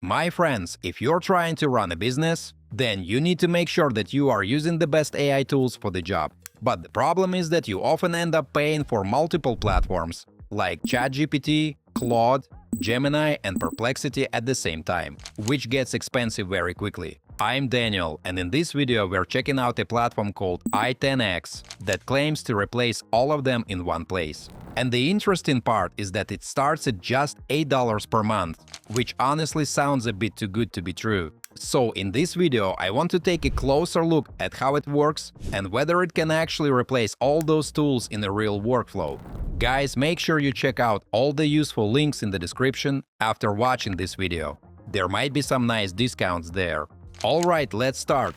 My friends, if you're trying to run a business, then you need to make sure that you are using the best AI tools for the job. But the problem is that you often end up paying for multiple platforms, like ChatGPT, Claude, Gemini, and Perplexity at the same time, which gets expensive very quickly. I'm Daniel, and in this video we're checking out a platform called i10X that claims to replace all of them in one place. And the interesting part is that it starts at just $8 per month, which honestly sounds a bit too good to be true. So in this video I want to take a closer look at how it works and whether it can actually replace all those tools in a real workflow. Guys, make sure you check out all the useful links in the description after watching this video. There might be some nice discounts there. Alright, let's start.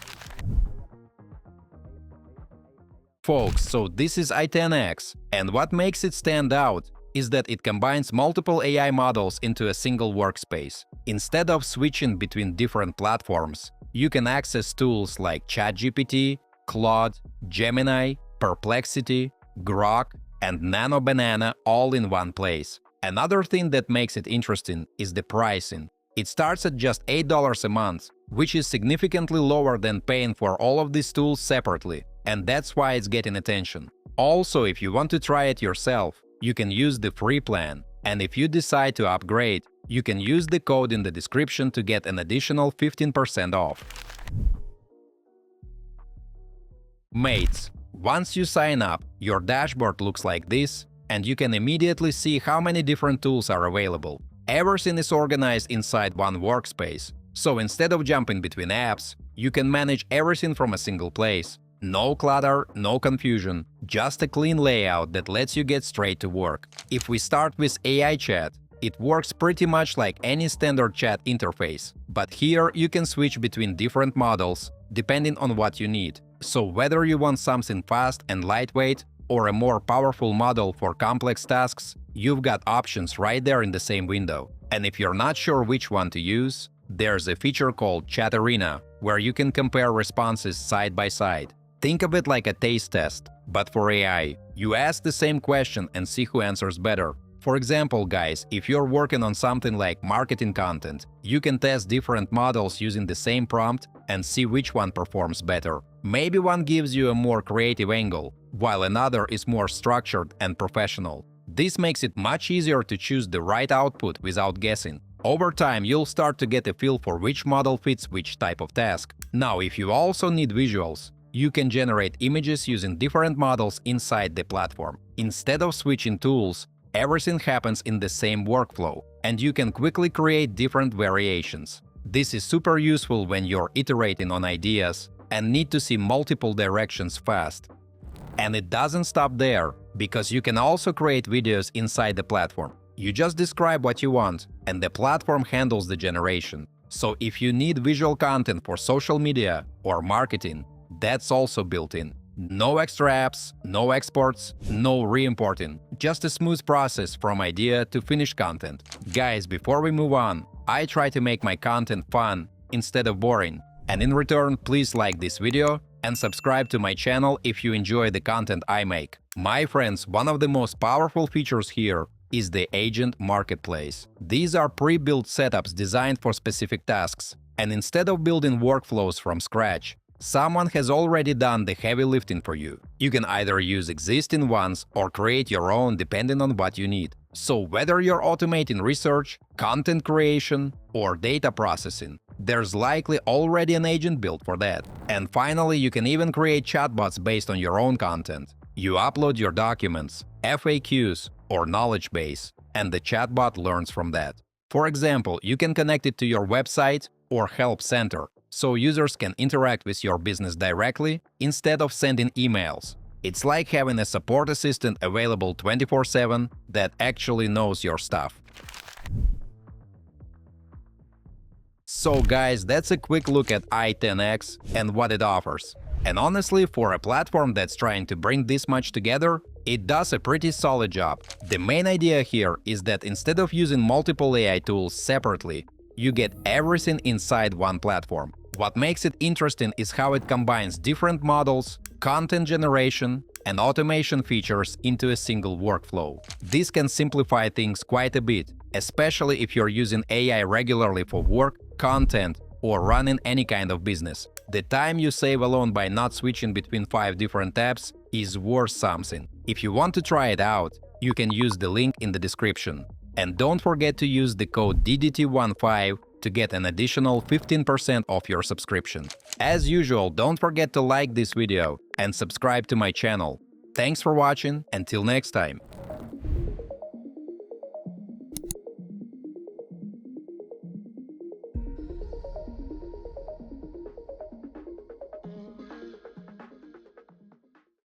Folks, so this is i10X, and what makes it stand out is that it combines multiple AI models into a single workspace. Instead of switching between different platforms, you can access tools like ChatGPT, Claude, Gemini, Perplexity, Grok, and Nano Banana all in one place. Another thing that makes it interesting is the pricing. It starts at just $8 a month, which is significantly lower than paying for all of these tools separately, and that's why it's getting attention. Also, if you want to try it yourself, you can use the free plan, and if you decide to upgrade, you can use the code in the description to get an additional 15% off. Mates, once you sign up, your dashboard looks like this, and you can immediately see how many different tools are available. Everything is organized inside one workspace, so instead of jumping between apps, you can manage everything from a single place. No clutter, no confusion, just a clean layout that lets you get straight to work. If we start with AI chat, it works pretty much like any standard chat interface, but here you can switch between different models depending on what you need. So whether you want something fast and lightweight or a more powerful model for complex tasks, you've got options right there in the same window. And if you're not sure which one to use, there's a feature called Chat Arena, where you can compare responses side by side. Think of it like a taste test, but for AI. You ask the same question and see who answers better. For example, guys, if you're working on something like marketing content, you can test different models using the same prompt and see which one performs better. Maybe one gives you a more creative angle, while another is more structured and professional. This makes it much easier to choose the right output without guessing. Over time, you'll start to get a feel for which model fits which type of task. Now, if you also need visuals, you can generate images using different models inside the platform. Instead of switching tools, everything happens in the same workflow, and you can quickly create different variations. This is super useful when you're iterating on ideas and need to see multiple directions fast. And it doesn't stop there, because you can also create videos inside the platform. You just describe what you want, and the platform handles the generation. So if you need visual content for social media or marketing, that's also built in. No extra apps, no exports, no re-importing. Just a smooth process from idea to finished content. Guys, before we move on, I try to make my content fun instead of boring. And in return, please like this video and subscribe to my channel if you enjoy the content I make. My friends, one of the most powerful features here is the Agent Marketplace. These are pre-built setups designed for specific tasks. And instead of building workflows from scratch, someone has already done the heavy lifting for you. You can either use existing ones or create your own depending on what you need. So whether you're automating research, content creation, or data processing, there's likely already an agent built for that. And finally, you can even create chatbots based on your own content. You upload your documents, FAQs, or knowledge base, and the chatbot learns from that. For example, you can connect it to your website or help center, so users can interact with your business directly instead of sending emails. It's like having a support assistant available 24/7 that actually knows your stuff. So guys, that's a quick look at i10X and what it offers. And honestly, for a platform that's trying to bring this much together, it does a pretty solid job. The main idea here is that instead of using multiple AI tools separately, you get everything inside one platform. What makes it interesting is how it combines different models, content generation, and automation features into a single workflow. This can simplify things quite a bit, especially if you're using AI regularly for work, content, or running any kind of business. The time you save alone by not switching between 5 different tabs is worth something. If you want to try it out, you can use the link in the description. And don't forget to use the code DDT15 to get an additional 15% off your subscription. As usual, don't forget to like this video and subscribe to my channel. Thanks for watching, until next time.